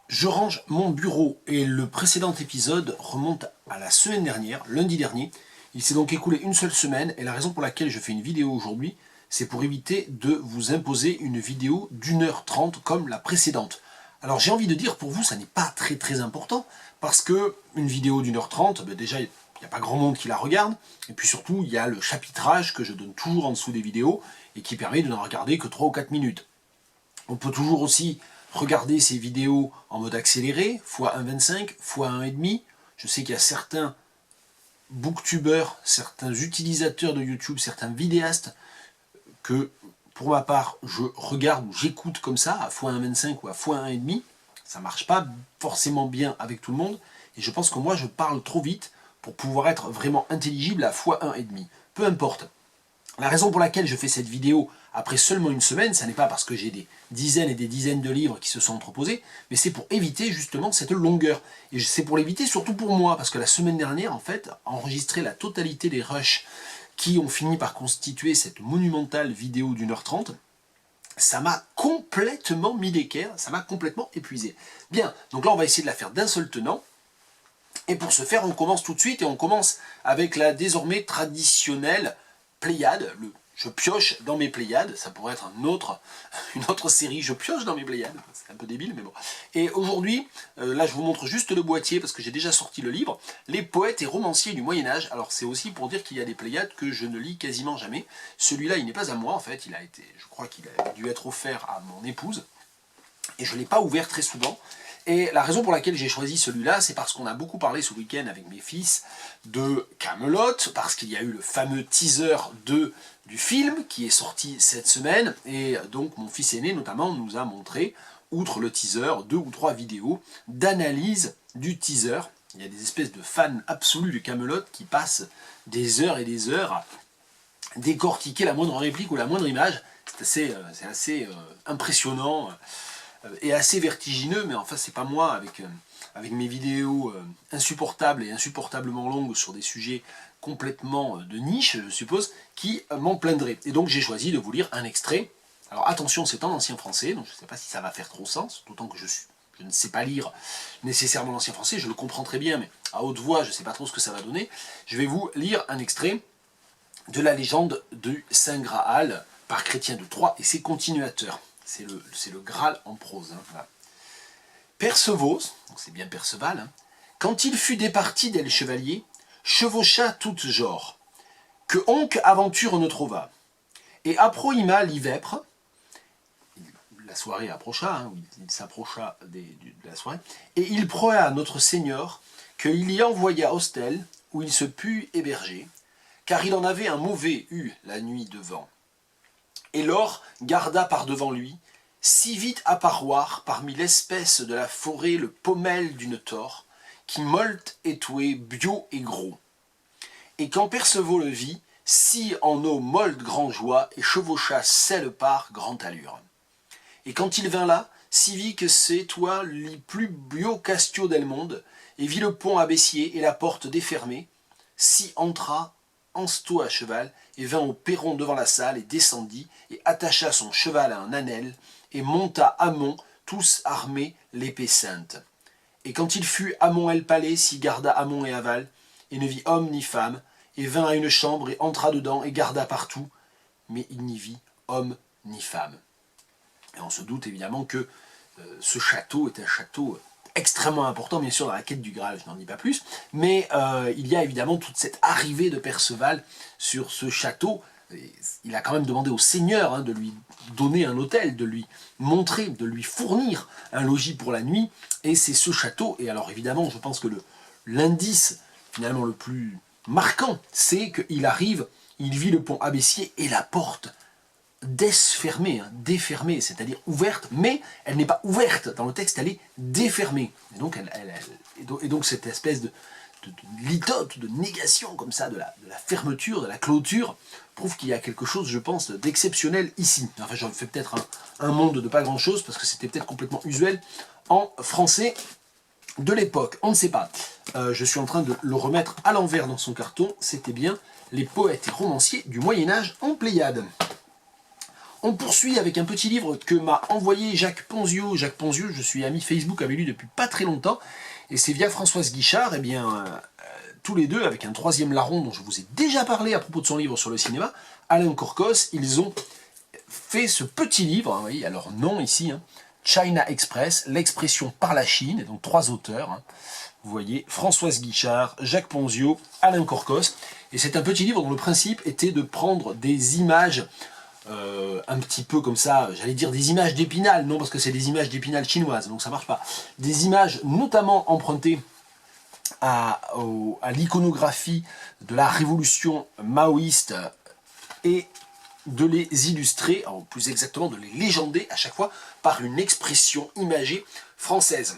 Je range mon bureau et le précédent épisode remonte à la semaine dernière, lundi dernier. Il s'est donc écoulé une seule semaine et la raison pour laquelle je fais une vidéo aujourd'hui, c'est pour éviter de vous imposer une vidéo d'1h30 comme la précédente. Alors j'ai envie de dire pour vous ça n'est pas très important parce que une vidéo d'1h30, déjà il n'y a pas grand monde qui la regarde et puis surtout il y a le chapitrage que je donne toujours en dessous des vidéos et qui permet de n'en regarder que 3 ou 4 minutes. On peut toujours aussi regarder ces vidéos en mode accéléré, x1.25, x1.5. Je sais qu'il y a certains booktubeurs, certains utilisateurs de YouTube, certains vidéastes que, pour ma part, je regarde ou j'écoute comme ça, à x1.25 ou à x1.5. Ça ne marche pas forcément bien avec tout le monde. Et je pense que moi, je parle trop vite pour pouvoir être vraiment intelligible à x1.5. Peu importe. La raison pour laquelle je fais cette vidéo après seulement une semaine, ça n'est pas parce que j'ai des dizaines et des dizaines de livres qui se sont entreposés, mais c'est pour éviter justement cette longueur. Et c'est pour l'éviter surtout pour moi, parce que la semaine dernière, en fait, enregistrer la totalité des rushs qui ont fini par constituer cette monumentale vidéo d'1h30, ça m'a complètement mis d'équerre, ça m'a complètement épuisé. Bien, donc là on va essayer de la faire d'un seul tenant. Et pour ce faire, on commence tout de suite et on commence avec la désormais traditionnelle Pléiade, je pioche dans mes Pléiades, ça pourrait être une autre série, je pioche dans mes Pléiades, c'est un peu débile mais bon. Et aujourd'hui, là je vous montre juste le boîtier parce que j'ai déjà sorti le livre, Les poètes et romanciers du Moyen-Âge. Alors c'est aussi pour dire qu'il y a des Pléiades que je ne lis quasiment jamais. Celui-là il n'est pas à moi en fait, je crois qu'il a dû être offert à mon épouse, et je ne l'ai pas ouvert très souvent. Et la raison pour laquelle j'ai choisi celui-là, c'est parce qu'on a beaucoup parlé ce week-end avec mes fils de Camelot, parce qu'il y a eu le fameux teaser du film qui est sorti cette semaine, et donc mon fils aîné notamment nous a montré, outre le teaser, 2 ou 3 vidéos d'analyse du teaser. Il y a des espèces de fans absolus de Camelot qui passent des heures et des heures à décortiquer la moindre réplique ou la moindre image. C'est assez impressionnant et assez vertigineux, mais enfin c'est pas moi avec mes vidéos insupportables et insupportablement longues sur des sujets complètement de niche, je suppose, qui m'en plaindrait. Et donc j'ai choisi de vous lire un extrait. Alors attention, c'est en ancien français, donc je ne sais pas si ça va faire trop sens, d'autant que je ne sais pas lire nécessairement l'ancien français, je le comprends très bien, mais à haute voix, je ne sais pas trop ce que ça va donner. Je vais vous lire un extrait de la légende du Saint Graal par Chrétien de Troyes et ses continuateurs. C'est le Graal en prose. Hein, voilà. Percevoz, c'est bien Perceval, hein, quand il fut départi d'elle chevalier, chevaucha toute genre, que onc aventure ne trouva. Et approima l'ivèpre, la soirée approcha, hein, il s'approcha de la soirée, et il proa à notre Seigneur qu'il y envoya hostel où il se put héberger, car il en avait un mauvais eu la nuit devant. Et l'or garda par devant lui, si vite apparoir parmi l'espèce de la forêt le pommel d'une tore, qui molte étoué, bio et gros. Et quand Perceval le vit, si en eau molte grand joie, et chevaucha celle par grande allure. Et quand il vint là, si vit que c'est toi li plus bio castio del monde, et vit le pont abaissé et la porte défermée, si entra ensto à cheval, et vint au perron devant la salle, et descendit, et attacha son cheval à un annel, et monta Amon, tous armés, l'épée sainte. Et quand il fut Amon el palais, s'y garda Amon et aval, et ne vit homme ni femme, et vint à une chambre, et entra dedans, et garda partout, mais il n'y vit homme ni femme. Et on se doute évidemment que ce château est un château extrêmement important, bien sûr, dans la quête du Graal, je n'en dis pas plus, mais il y a évidemment toute cette arrivée de Perceval sur ce château. Et il a quand même demandé au Seigneur hein, de lui donner un hôtel, de lui montrer, de lui fournir un logis pour la nuit, et c'est ce château. Et alors évidemment, je pense que l'indice finalement le plus marquant, c'est qu'il arrive, il vit le pont abaissé et la porte desfermée, hein, défermée, c'est-à-dire ouverte, mais elle n'est pas ouverte dans le texte, elle est défermée. Et donc, cette espèce de litote, de négation comme ça, de la fermeture, de la clôture, prouve qu'il y a quelque chose, je pense, d'exceptionnel ici. Enfin, j'en fais peut-être un monde de pas grand-chose, parce que c'était peut-être complètement usuel en français de l'époque. On ne sait pas. Je suis en train de le remettre à l'envers dans son carton. C'était bien Les poètes et romanciers du Moyen-Âge en Pléiade. On poursuit avec un petit livre que m'a envoyé Jacques Ponzio. Jacques Ponzio, je suis ami Facebook avec lui depuis pas très longtemps. Et c'est via Françoise Guichard, eh bien, tous les deux, avec un troisième larron dont je vous ai déjà parlé à propos de son livre sur le cinéma, Alain Corcos, ils ont fait ce petit livre, vous voyez, à leur nom ici, hein, China Express, l'expression par la Chine, et donc 3 auteurs, hein, vous voyez, Françoise Guichard, Jacques Ponzio, Alain Corcos, et c'est un petit livre dont le principe était de prendre des images un petit peu comme ça, j'allais dire des images d'Épinal, non parce que c'est des images d'Épinal chinoises, donc ça marche pas, des images notamment empruntées à l'iconographie de la révolution maoïste et de les illustrer, ou plus exactement de les légender à chaque fois par une expression imagée française.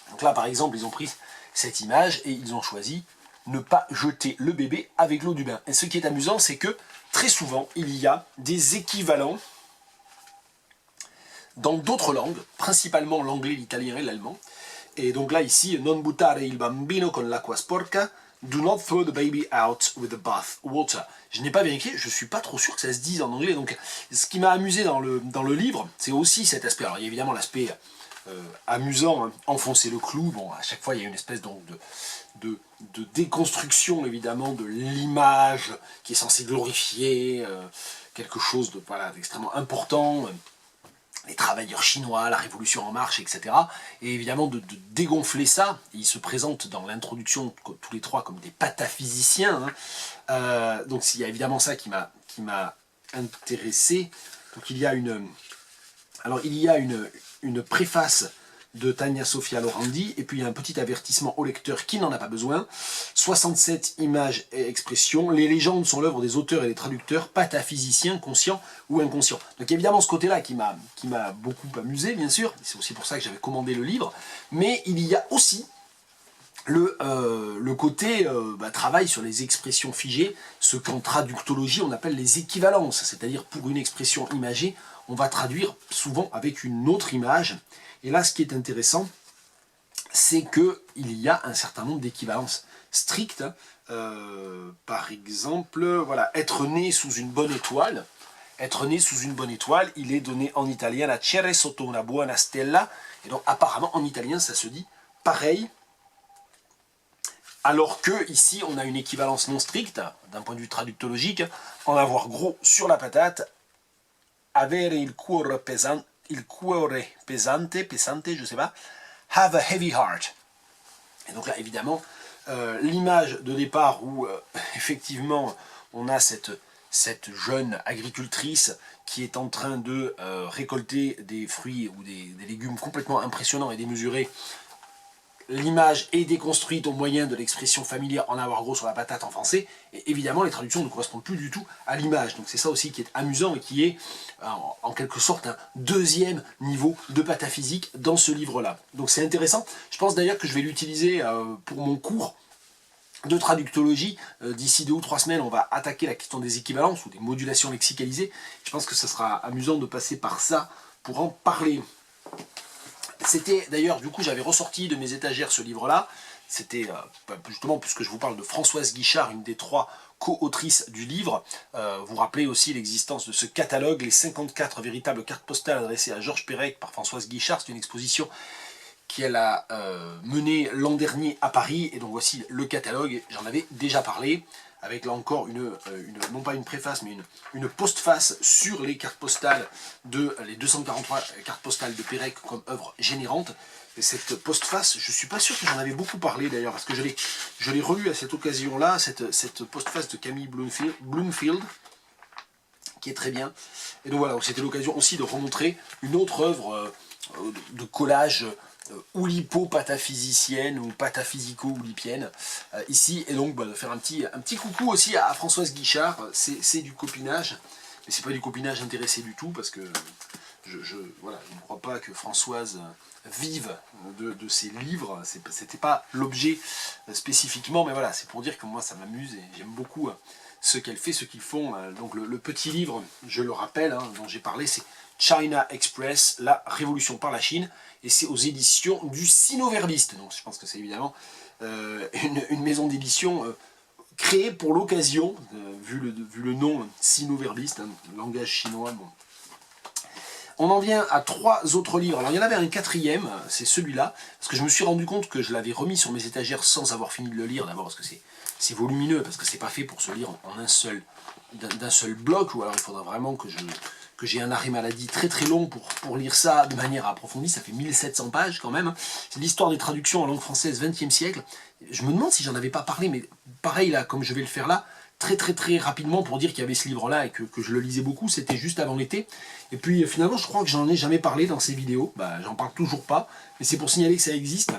Donc là par exemple ils ont pris cette image et ils ont choisi ne pas jeter le bébé avec l'eau du bain. Et ce qui est amusant c'est que très souvent il y a des équivalents dans d'autres langues, principalement l'anglais, l'italien et l'allemand. Et donc là ici, non buttare il bambino con l'acqua sporca, do not throw the baby out with the bath water. Je n'ai pas vérifié, je ne suis pas trop sûr que ça se dise en anglais. Donc ce qui m'a amusé dans le livre, c'est aussi cet aspect. Alors il y a évidemment l'aspect amusant, hein, enfoncer le clou. Bon, à chaque fois il y a une espèce donc de déconstruction évidemment de l'image qui est censée glorifier quelque chose de voilà, d'extrêmement important. Les travailleurs chinois, la révolution en marche, etc. Et évidemment de dégonfler ça. Ils se présentent dans l'introduction tous les trois comme des pataphysiciens. Hein. Donc il y a évidemment ça qui m'a intéressé. Donc il y a une préface de Tania Sofia Lorandi, et puis il y a un petit avertissement au lecteur qui n'en a pas besoin. 67 images et expressions. Les légendes sont l'œuvre des auteurs et des traducteurs, pataphysiciens, conscients ou inconscients. Donc évidemment ce côté-là qui m'a beaucoup amusé, bien sûr. C'est aussi pour ça que j'avais commandé le livre. Mais il y a aussi le côté travail sur les expressions figées, ce qu'en traductologie on appelle les équivalences. C'est-à-dire pour une expression imagée, on va traduire souvent avec une autre image. Et là, ce qui est intéressant, c'est qu'il y a un certain nombre d'équivalences strictes. Par exemple, voilà, être né sous une bonne étoile. Être né sous une bonne étoile, il est donné en italien nascere sotto una buona stella. Et donc apparemment en italien, ça se dit pareil. Alors que ici, on a une équivalence non stricte, d'un point de vue traductologique, en avoir gros sur la patate, avere il cuore pesante, pesante, je sais pas, have a heavy heart. Et donc là, évidemment, l'image de départ où, effectivement, on a cette jeune agricultrice qui est en train de récolter des fruits ou des légumes complètement impressionnants et démesurés. L'image est déconstruite au moyen de l'expression familière en avoir gros sur la patate en français, et évidemment les traductions ne correspondent plus du tout à l'image. Donc c'est ça aussi qui est amusant et qui est en quelque sorte un deuxième niveau de pataphysique dans ce livre-là. Donc c'est intéressant. Je pense d'ailleurs que je vais l'utiliser pour mon cours de traductologie. D'ici 2 ou 3 semaines, on va attaquer la question des équivalences ou des modulations lexicalisées. Je pense que ça sera amusant de passer par ça pour en parler. C'était d'ailleurs, du coup, j'avais ressorti de mes étagères ce livre-là. C'était justement, puisque je vous parle de Françoise Guichard, une des 3 co-autrices du livre. Vous rappelez aussi l'existence de ce catalogue, les 54 véritables cartes postales adressées à Georges Perec par Françoise Guichard. C'est une exposition qu'elle a menée l'an dernier à Paris. Et donc voici le catalogue, j'en avais déjà parlé, avec là encore non pas une préface, mais une postface sur les cartes postales les 243 cartes postales de Perec comme œuvre générante. Et cette postface, je ne suis pas sûr que j'en avais beaucoup parlé d'ailleurs, parce que je l'ai relu à cette occasion-là, cette postface de Camille Bloomfield, qui est très bien. Et donc voilà, c'était l'occasion aussi de remontrer une autre œuvre de collage oulipo-pataphysicienne ou pataphysico-oulipienne ici, et donc de faire un petit coucou aussi à Françoise Guichard. C'est du copinage, mais c'est pas du copinage intéressé du tout, parce que je ne crois pas que Françoise vive de ses livres, c'était pas l'objet spécifiquement, mais voilà, c'est pour dire que moi ça m'amuse et j'aime beaucoup ce qu'elle fait, ce qu'ils font. Donc le petit livre, je le rappelle, hein, dont j'ai parlé, c'est China Express, la révolution par la Chine, et c'est aux éditions du Sinoverbiste. Donc je pense que c'est évidemment une maison d'édition créé pour l'occasion, vu le nom sino-verbiste, hein, langage chinois. Bon. On en vient à 3 autres livres. Alors il y en avait un 4e, c'est celui-là, parce que je me suis rendu compte que je l'avais remis sur mes étagères sans avoir fini de le lire, d'abord parce que c'est volumineux, parce que c'est pas fait pour se lire en d'un seul bloc, ou alors il faudra vraiment que j'ai un arrêt maladie très très long pour lire ça de manière approfondie. Ça fait 1700 pages quand même. C'est l'histoire des traductions en langue française 20e siècle. Je me demande si j'en avais pas parlé, mais pareil là, comme je vais le faire là, très rapidement pour dire qu'il y avait ce livre-là et que je le lisais beaucoup, c'était juste avant l'été. Et puis finalement, je crois que j'en ai jamais parlé dans ces vidéos. J'en parle toujours pas, mais c'est pour signaler que ça existe.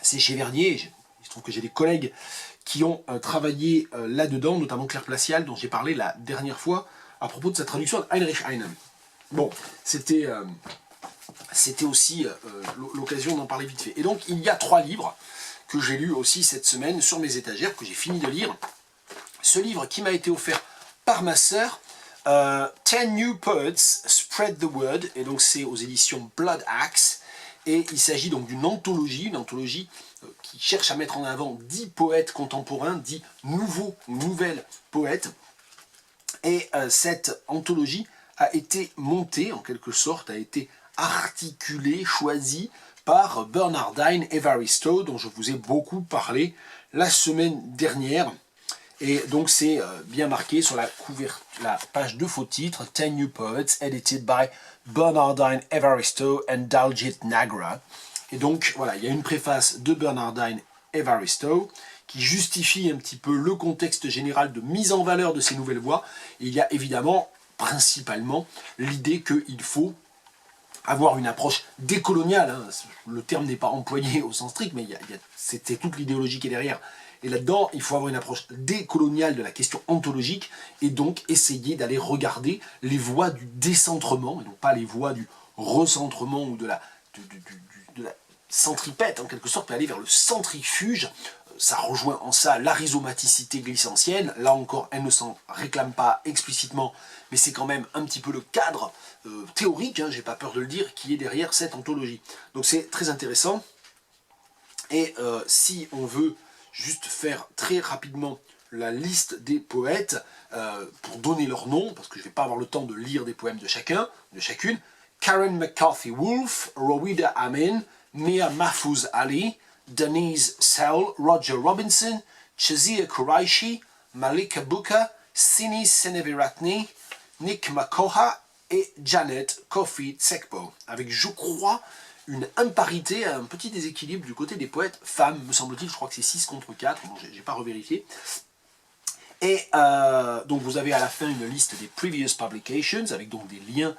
C'est chez Verdier. Il se trouve que j'ai des collègues qui ont travaillé là-dedans, notamment Claire Placial, dont j'ai parlé la dernière fois, à propos de sa traduction de Heinrich Heine. Bon, c'était aussi l'occasion d'en parler vite fait. Et donc, il y a 3 livres que j'ai lus aussi cette semaine sur mes étagères, que j'ai fini de lire. Ce livre qui m'a été offert par ma sœur, 10 New Poets Spread the Word, et donc c'est aux éditions Blood Axe, et il s'agit donc d'une anthologie, qui cherche à mettre en avant 10 poètes contemporains, 10 nouveaux ou nouvelles poètes, et cette anthologie a été montée, en quelque sorte, a été articulée, choisie par Bernardine Evaristo, dont je vous ai beaucoup parlé la semaine dernière. Et donc c'est bien marqué sur la page de faux titre, 10 New Poets, edited by Bernardine Evaristo and Daljit Nagra. Et donc voilà, il y a une préface de Bernardine Evaristo qui justifie un petit peu le contexte général de mise en valeur de ces nouvelles voix. Et il y a évidemment, principalement, l'idée qu'il faut avoir une approche décoloniale. Hein. Le terme n'est pas employé au sens strict, mais c'était toute l'idéologie qui est derrière. Et là-dedans, il faut avoir une approche décoloniale de la question ontologique et donc essayer d'aller regarder les voies du décentrement, et non pas les voies du recentrement ou de la centripète, en quelque sorte, mais aller vers le centrifuge. Ça rejoint en ça la rhizomaticité glycentienne. Là encore, elle ne s'en réclame pas explicitement, mais c'est quand même un petit peu le cadre théorique, hein, j'ai pas peur de le dire, qui est derrière cette ontologie. Donc c'est très intéressant. Et si on veut juste faire très rapidement la liste des poètes pour donner leur nom, parce que je ne vais pas avoir le temps de lire des poèmes de chacune. Karen McCarthy Wolfe, Rowida Amin, Mia Mahfouz Ali, Denise Sell, Roger Robinson, Shazia Qureshi, Malika Booker, Sini Seneviratne, Nick Makoha et Janet Kofi Tsekpo, avec, je crois, une imparité, un petit déséquilibre du côté des poètes femmes, me semble-t-il. Je crois que c'est 6 contre 4, bon, j'ai pas revérifié. Et donc vous avez à la fin une liste des previous publications, avec donc des liens,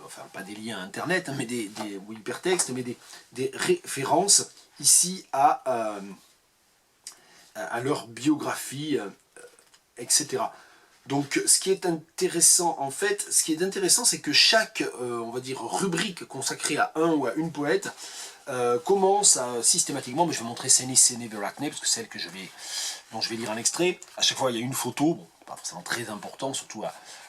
enfin pas des liens internet, hein, mais ou hypertextes, mais des références ici à leur biographie, etc. Donc ce qui est intéressant en fait, c'est que chaque, on va dire, rubrique consacrée à un ou à une poète commence systématiquement, mais je vais montrer Seni Seneviratne, parce que c'est celle dont je vais lire un extrait. À chaque fois il y a une photo, bon, pas forcément très important, surtout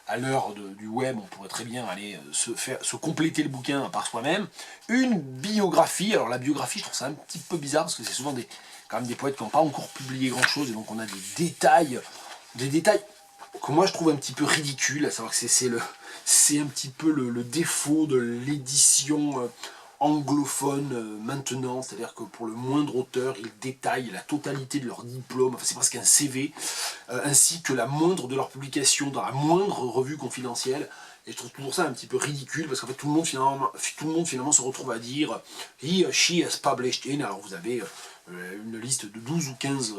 à l'heure du web, on pourrait très bien aller se compléter le bouquin par soi-même. Une biographie, alors la biographie je trouve ça un petit peu bizarre, parce que c'est souvent quand même des poètes qui n'ont pas encore publié grand chose, et donc on a des détails que moi je trouve un petit peu ridicule, à savoir que c'est un petit peu le défaut de l'édition anglophone maintenant, c'est-à-dire que pour le moindre auteur, ils détaillent la totalité de leur diplôme, enfin c'est presque un CV, ainsi que la moindre de leurs publications dans la moindre revue confidentielle. Et je trouve toujours ça un petit peu ridicule, parce qu'en fait tout le monde finalement se retrouve à dire « He or she has published in », alors vous avez une liste de 12 ou 15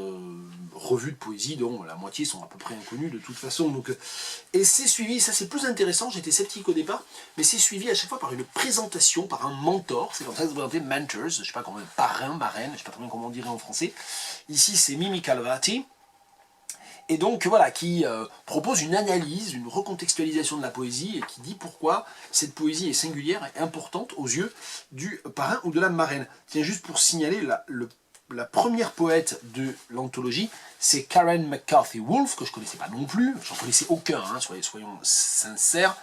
revues de poésie, dont la moitié sont à peu près inconnues de toute façon. Donc, et c'est suivi, ça c'est plus intéressant, j'étais sceptique au départ, mais c'est suivi à chaque fois par une présentation, par un mentor, c'est comme ça que vous présentez mentors, je sais pas comment, parrain, marraine, je sais pas très bien comment on dirait en français. Ici c'est Mimi Calvati. Et donc voilà, qui propose une analyse, une recontextualisation de la poésie, et qui dit pourquoi cette poésie est singulière et importante aux yeux du parrain ou de la marraine. Tiens, juste pour signaler la première poète de l'anthologie, c'est Karen McCarthy Wolfe, que je ne connaissais pas non plus, j'en connaissais aucun, hein, soyons sincères,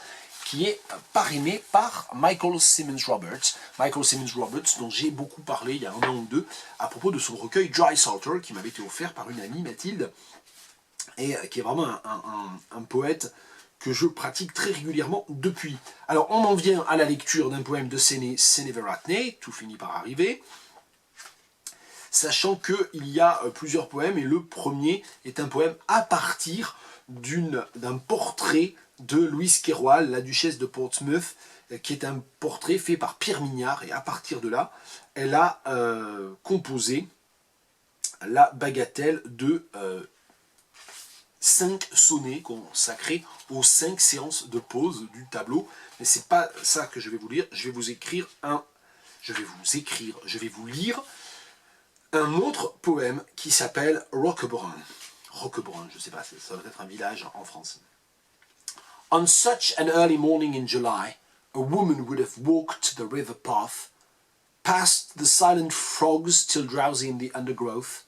qui est parrainé par Michael Simmons Roberts. Michael Simmons Roberts, dont j'ai beaucoup parlé il y a un an ou deux, à propos de son recueil Dry Salter, qui m'avait été offert par une amie, Mathilde, et qui est vraiment un poète que je pratique très régulièrement depuis. Alors on en vient à la lecture d'un poème de Seneviratne, Tout finit par arriver, sachant qu'il y a plusieurs poèmes, et le premier est un poème à partir d'un portrait de Louise Keroual, la duchesse de Portsmouth, qui est un portrait fait par Pierre Mignard, et à partir de là, elle a composé la bagatelle de 5 sonnets consacrés aux 5 séances de pause du tableau. Mais c'est pas ça que je vais vous lire, je vais vous lire un autre poème qui s'appelle Roquebrun. Roquebrun, je sais pas, ça doit être un village en France. On such an early morning in July, a woman would have walked the river path, past the silent frogs still drowsy in the undergrowth,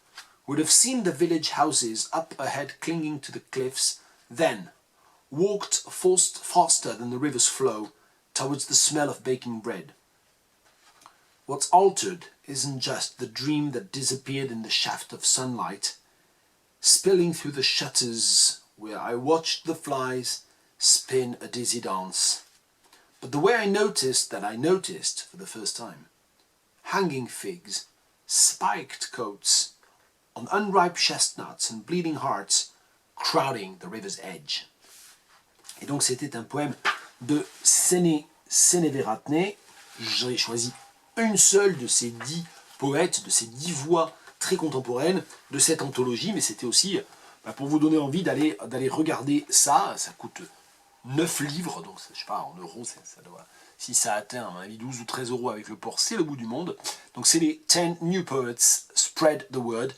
would have seen the village houses up ahead clinging to the cliffs, then walked faster than the river's flow towards the smell of baking bread. What's altered isn't just the dream that disappeared in the shaft of sunlight, spilling through the shutters where I watched the flies spin a dizzy dance, but the way I noticed that I noticed for the first time. Hanging figs, spiked coats, on unripe chestnuts and bleeding hearts, crowding the river's edge. Et donc c'était un poème de Seneviratne. J'ai choisi une seule de ces 10 poètes, de ces 10 voix très contemporaines de cette anthologie, mais c'était aussi pour vous donner envie d'aller regarder ça. Ça coûte 9 livres, donc je sais pas, en euros, ça doit, si ça atteint à mon avis 12 ou 13 euros avec le port, c'est le bout du monde. Donc c'est les 10 New Poets Spread the Word,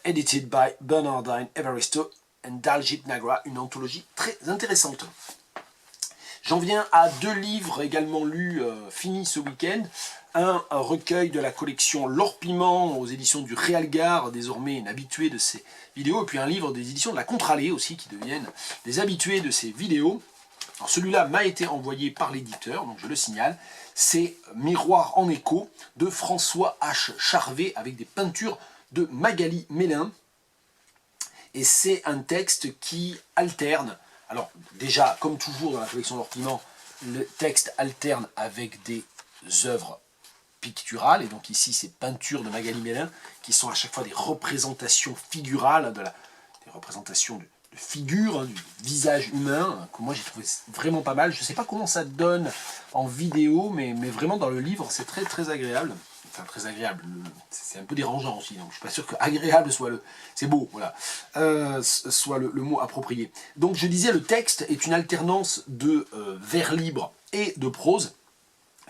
edited by Bernardine Evaristo and Daljit Nagra, une anthologie très intéressante. J'en viens à 2 livres également lus, finis ce week-end. Un recueil de la collection L'Or Piment aux éditions du Réalgard, désormais une habituée de ces vidéos, et puis un livre des éditions de la Contralée aussi, qui deviennent des habitués de ces vidéos. Alors celui-là m'a été envoyé par l'éditeur, donc je le signale. C'est Miroir en écho de François H. Charvet, avec des peintures de Magali Mélin. Et c'est un texte qui alterne. Alors déjà, comme toujours dans la collection L'Or Piment, le texte alterne avec des œuvres picturales, et donc ici c'est peintures de Magali Mélin, qui sont à chaque fois des représentations figurales, des représentations de figures, du visage humain, que moi j'ai trouvé vraiment pas mal. Je ne sais pas comment ça donne en vidéo, mais vraiment dans le livre c'est très très agréable. Enfin très agréable, c'est un peu dérangeant aussi, donc je ne suis pas sûr que agréable soit c'est beau, voilà, soit le mot approprié. Donc je disais, le texte est une alternance de vers libre et de prose,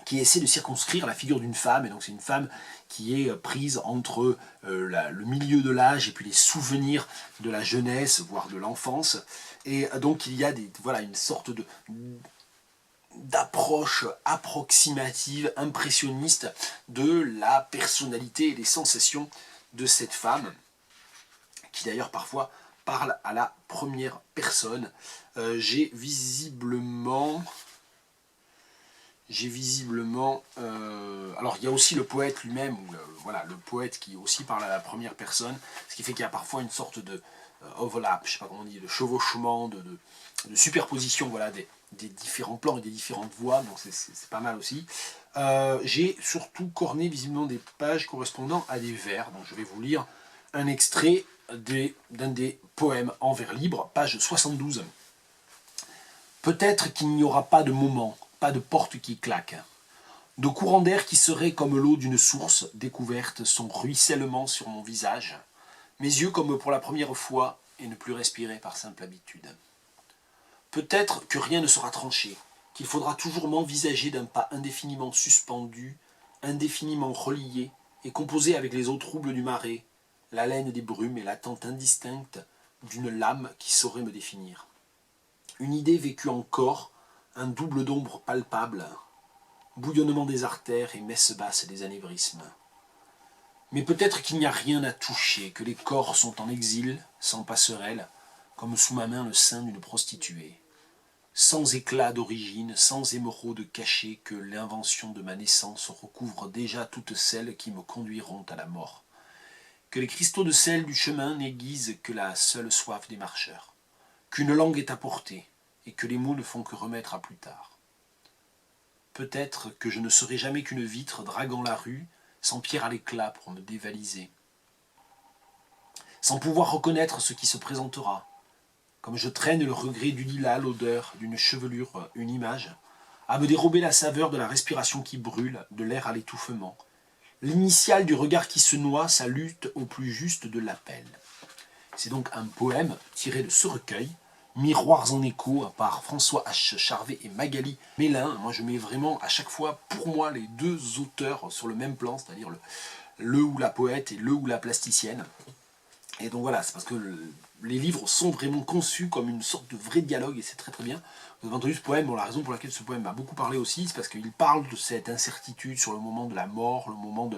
qui essaie de circonscrire la figure d'une femme, et donc c'est une femme qui est prise entre le milieu de l'âge et puis les souvenirs de la jeunesse, voire de l'enfance, et donc il y a une sorte d'approche approximative, impressionniste de la personnalité et des sensations de cette femme, qui d'ailleurs parfois parle à la première personne. J'ai visiblement... alors il y a aussi le poète lui-même, voilà, le poète qui aussi parle à la première personne, ce qui fait qu'il y a parfois une sorte de overlap, je sais pas comment on dit, de chevauchement, de superposition, voilà, des différents plans et des différentes voix, donc c'est pas mal aussi. J'ai surtout corné visiblement des pages correspondant à des vers, donc je vais vous lire un extrait d'un des poèmes en vers libre, page 72. Peut-être qu'il n'y aura pas de moment, pas de porte qui claque, de courant d'air qui serait comme l'eau d'une source découverte, son ruissellement sur mon visage, mes yeux comme pour la première fois et ne plus respirer par simple habitude. Peut-être que rien ne sera tranché, qu'il faudra toujours m'envisager d'un pas indéfiniment suspendu, indéfiniment relié et composé avec les eaux troubles du marais, l'haleine des brumes et l'attente indistincte d'une lame qui saurait me définir. Une idée vécue en corps, un double d'ombre palpable, bouillonnement des artères et messe basse des anévrismes. Mais peut-être qu'il n'y a rien à toucher, que les corps sont en exil, sans passerelle, comme sous ma main le sein d'une prostituée. Sans éclat d'origine, sans émeraude cachée, que l'invention de ma naissance recouvre déjà toutes celles qui me conduiront à la mort. que les cristaux de sel du chemin n'aiguisent que la seule soif des marcheurs, qu'une langue est à portée, et que les mots ne font que remettre à plus tard. Peut-être que je ne serai jamais qu'une vitre draguant la rue, sans pierre à l'éclat pour me dévaliser, sans pouvoir reconnaître ce qui se présentera, comme je traîne le regret du lilas, l'odeur d'une chevelure, une image, à me dérober la saveur de la respiration qui brûle, de l'air à l'étouffement, l'initiale du regard qui se noie, sa lutte au plus juste de l'appel. C'est donc un poème tiré de ce recueil, Miroirs en écho, par François H. Charvet et Magali Mélin. Moi, je mets vraiment à chaque fois, pour moi, les deux auteurs sur le même plan, c'est-à-dire le ou la poète et le ou la plasticienne. Et donc voilà, c'est parce que les livres sont vraiment conçus comme une sorte de vrai dialogue, et c'est très très bien. Vous avez entendu ce poème, bon, la raison pour laquelle ce poème m'a beaucoup parlé aussi, c'est parce qu'il parle de cette incertitude sur le moment de la mort, le moment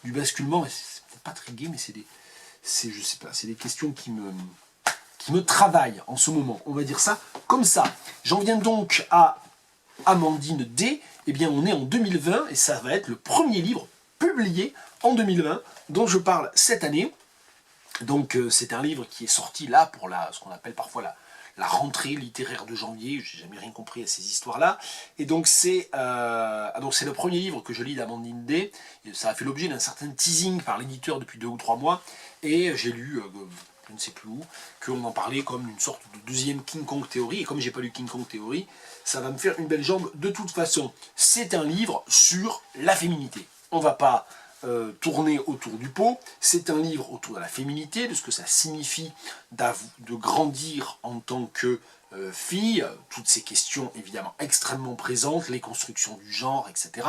du basculement, et c'est peut-être pas très gai, mais je sais pas, c'est des questions qui me travaillent en ce moment, on va dire ça comme ça. J'en viens donc à Amandine D. Eh bien, on est en 2020, et ça va être le premier livre publié en 2020, dont je parle cette année. Donc c'est un livre qui est sorti là pour ce qu'on appelle parfois la rentrée littéraire de janvier. J'ai jamais rien compris à ces histoires-là. Et donc c'est le premier livre que je lis d'Amandine D. Et ça a fait l'objet d'un certain teasing par l'éditeur depuis 2 ou 3 mois. Et j'ai lu, je ne sais plus où, qu'on en parlait comme une sorte de deuxième King Kong Theory. Et comme j'ai pas lu King Kong Theory, ça va me faire une belle jambe de toute façon. C'est un livre sur la féminité. On va pas tourner autour du pot. C'est un livre autour de la féminité, de ce que ça signifie de grandir en tant que fille, toutes ces questions évidemment extrêmement présentes, les constructions du genre, etc.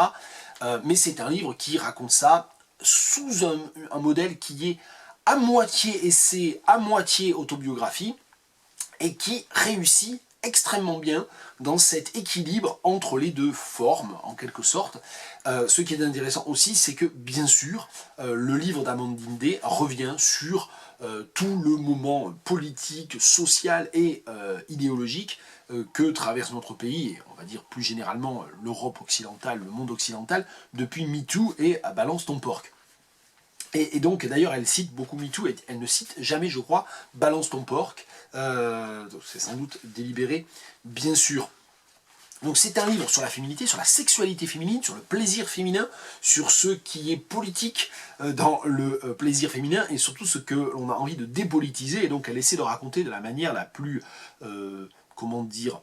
Mais c'est un livre qui raconte ça sous un modèle qui est à moitié essai, à moitié autobiographie, et qui réussit extrêmement bien dans cet équilibre entre les deux formes, en quelque sorte. Ce qui est intéressant aussi, c'est que, bien sûr, le livre d'Amandine D revient sur tout le moment politique, social et idéologique que traverse notre pays, et on va dire plus généralement l'Europe occidentale, le monde occidental, depuis MeToo et Balance ton porc. Et donc, d'ailleurs, elle cite beaucoup MeToo, et elle ne cite jamais, je crois, Balance ton porc. C'est sans doute délibéré, bien sûr. Donc c'est un livre sur la féminité, sur la sexualité féminine, sur le plaisir féminin, sur ce qui est politique dans le plaisir féminin, et surtout ce que l'on a envie de dépolitiser. Et donc elle essaie de raconter de la manière la plus, comment dire,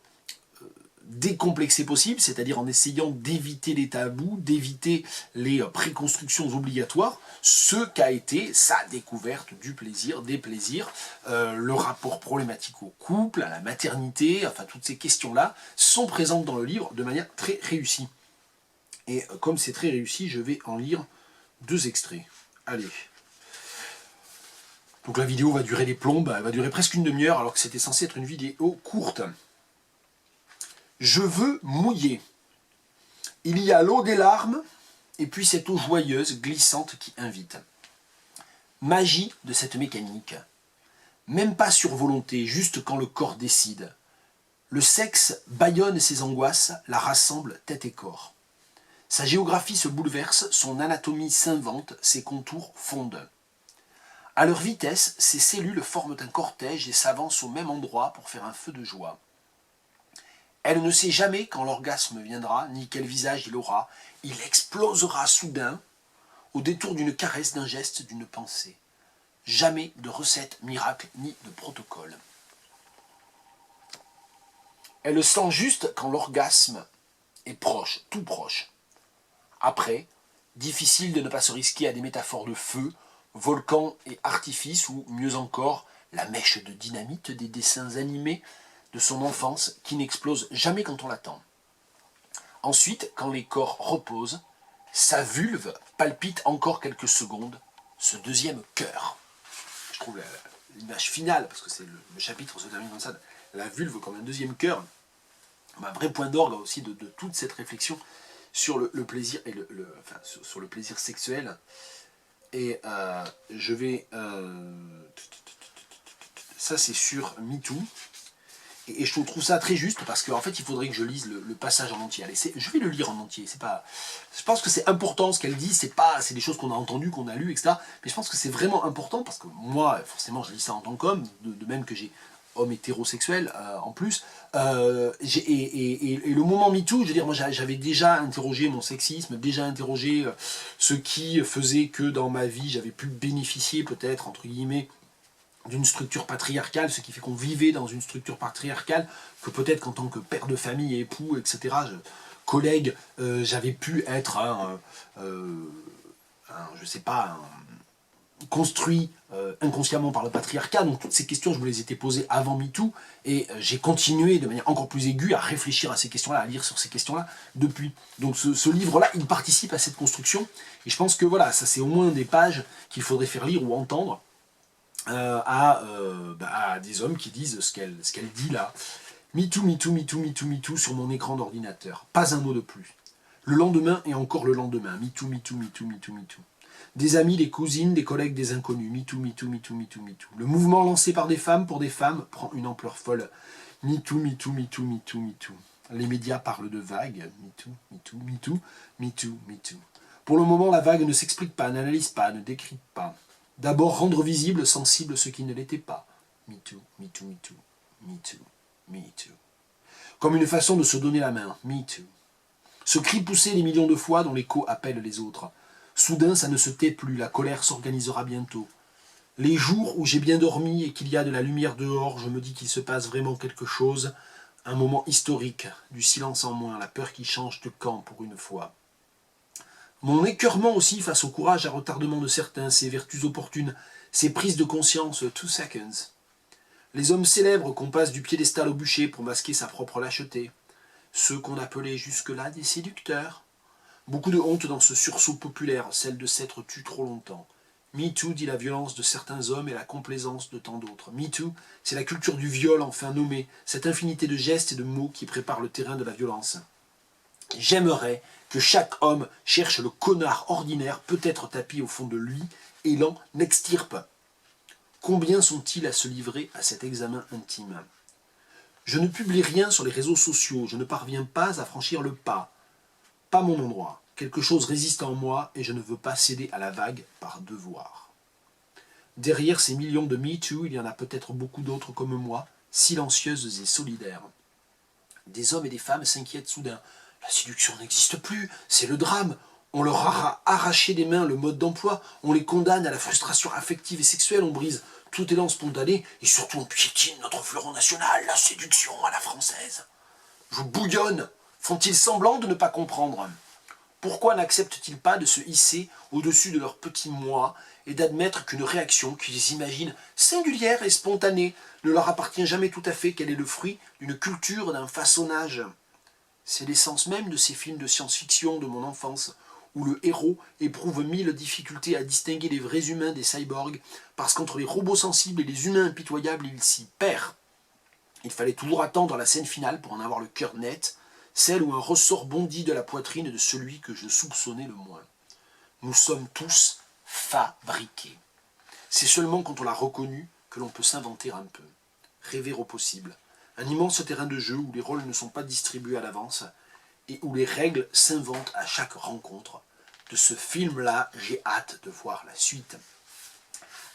décomplexé possible, c'est-à-dire en essayant d'éviter les tabous, d'éviter les préconstructions obligatoires, ce qu'a été sa découverte du plaisir, des plaisirs, le rapport problématique au couple, à la maternité, enfin toutes ces questions-là sont présentes dans le livre de manière très réussie. Et comme c'est très réussi, je vais en lire 2 extraits. Allez. Donc la vidéo va durer des plombes, elle va durer presque une demi-heure alors que c'était censé être une vidéo courte. Je veux mouiller. Il y a l'eau des larmes, et puis cette eau joyeuse, glissante qui invite. Magie de cette mécanique. Même pas sur volonté, juste quand le corps décide. Le sexe bâillonne ses angoisses, la rassemble tête et corps. Sa géographie se bouleverse, son anatomie s'invente, ses contours fondent. À leur vitesse, ces cellules forment un cortège et s'avancent au même endroit pour faire un feu de joie. Elle ne sait jamais quand l'orgasme viendra, ni quel visage il aura. Il explosera soudain, au détour d'une caresse, d'un geste, d'une pensée. Jamais de recette miracle, ni de protocole. Elle le sent juste quand l'orgasme est proche, tout proche. Après, difficile de ne pas se risquer à des métaphores de feu, volcan et artifice, ou mieux encore, la mèche de dynamite des dessins animés de son enfance qui n'explose jamais quand on l'attend. Ensuite, quand les corps reposent, sa vulve palpite encore quelques secondes, ce deuxième cœur. Je trouve l'image finale, parce que le chapitre se termine comme ça, la vulve comme un deuxième cœur, un vrai point d'orgue aussi de toute cette réflexion sur le plaisir et enfin, sur le plaisir sexuel. Et je vais... ça c'est sur MeToo. Et je trouve ça très juste, parce qu'en fait, il faudrait que je lise le passage en entier. Allez, je vais le lire en entier. C'est pas, je pense que c'est important ce qu'elle dit, c'est des choses qu'on a entendues, qu'on a lues, etc. Mais je pense que c'est vraiment important, parce que moi, forcément, je lis ça en tant qu'homme, de même que j'ai homme hétérosexuel en plus. Et le moment MeToo, je veux dire, moi j'avais déjà interrogé mon sexisme, déjà interrogé ce qui faisait que dans ma vie, j'avais pu bénéficier peut-être, entre guillemets, d'une structure patriarcale, ce qui fait qu'on vivait dans une structure patriarcale, que peut-être qu'en tant que père de famille, époux, etc., collègue, j'avais pu être je sais pas, construit inconsciemment par le patriarcat. Donc toutes ces questions, je me les étais posées avant MeToo, et j'ai continué de manière encore plus aiguë à réfléchir à ces questions-là, à lire sur ces questions-là depuis. Donc ce livre-là, il participe à cette construction, et je pense que voilà, ça c'est au moins des pages qu'il faudrait faire lire ou entendre, à des hommes qui disent ce qu'elle dit là. MeToo, MeToo, MeToo, MeToo, MeToo sur mon écran d'ordinateur. Pas un mot de plus. Le lendemain et encore le lendemain. MeToo, MeToo, MeToo, MeToo, MeToo. Des amis, des cousines, des collègues, des inconnus. MeToo, MeToo, MeToo, MeToo, MeToo. Le mouvement lancé par des femmes pour des femmes prend une ampleur folle. MeToo, MeToo, MeToo, MeToo, MeToo. Les médias parlent de vagues. MeToo, MeToo, MeToo, MeToo, MeToo. Pour le moment, la vague ne s'explique pas, n'analyse pas, ne décrypte pas. D'abord rendre visible, sensible ce qui ne l'était pas. MeToo, MeToo, MeToo, MeToo, MeToo. Comme une façon de se donner la main. MeToo. Ce cri poussé des millions de fois dont l'écho appelle les autres. Soudain, ça ne se tait plus, la colère s'organisera bientôt. Les jours où j'ai bien dormi et qu'il y a de la lumière dehors, je me dis qu'il se passe vraiment quelque chose, un moment historique, du silence en moins, la peur qui change de camp pour une fois. Mon écœurement aussi face au courage à retardement de certains, ces vertus opportunes, ces prises de conscience 2 seconds. Les hommes célèbres qu'on passe du piédestal au bûcher pour masquer sa propre lâcheté. Ceux qu'on appelait jusque-là des séducteurs. Beaucoup de honte dans ce sursaut populaire, celle de s'être tu trop longtemps. MeToo dit la violence de certains hommes et la complaisance de tant d'autres. MeToo, c'est la culture du viol enfin nommée, cette infinité de gestes et de mots qui préparent le terrain de la violence. J'aimerais que chaque homme cherche le connard ordinaire, peut-être tapis au fond de lui, et l'en extirpe. Combien sont-ils à se livrer à cet examen intime? Je ne publie rien sur les réseaux sociaux, je ne parviens pas à franchir le pas. Pas mon endroit. Quelque chose résiste en moi et je ne veux pas céder à la vague par devoir. Derrière ces millions de MeToo, il y en a peut-être beaucoup d'autres comme moi, silencieuses et solidaires. Des hommes et des femmes s'inquiètent soudain. La séduction n'existe plus, c'est le drame. On leur a arraché des mains le mode d'emploi, on les condamne à la frustration affective et sexuelle, on brise tout élan spontané, et surtout on piétine notre fleuron national, la séduction à la française. Je bouillonne. Font-ils semblant de ne pas comprendre? Pourquoi n'acceptent-ils pas de se hisser au-dessus de leur petit moi et d'admettre qu'une réaction qu'ils imaginent singulière et spontanée ne leur appartient jamais tout à fait, qu'elle est le fruit d'une culture, d'un façonnage? C'est l'essence même de ces films de science-fiction de mon enfance, où le héros éprouve 1000 difficultés à distinguer les vrais humains des cyborgs, parce qu'entre les robots sensibles et les humains impitoyables, il s'y perd. Il fallait toujours attendre la scène finale pour en avoir le cœur net, celle où un ressort bondit de la poitrine de celui que je soupçonnais le moins. Nous sommes tous fabriqués. C'est seulement quand on l'a reconnu que l'on peut s'inventer un peu, rêver au possible. Un immense terrain de jeu où les rôles ne sont pas distribués à l'avance et où les règles s'inventent à chaque rencontre. De ce film-là, j'ai hâte de voir la suite.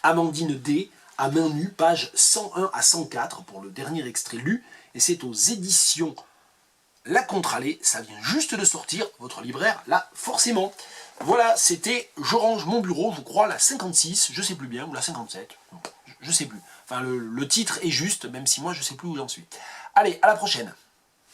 Amandine D, à main nue, pages 101 à 104 pour le dernier extrait lu, et c'est aux éditions La Contralée, ça vient juste de sortir, votre libraire, là, forcément. Voilà, c'était Je range mon bureau, je crois, la 56, je sais plus bien, ou la 57, je sais plus. Enfin, le titre est juste, même si moi je sais plus où j'en suis. Allez, à la prochaine.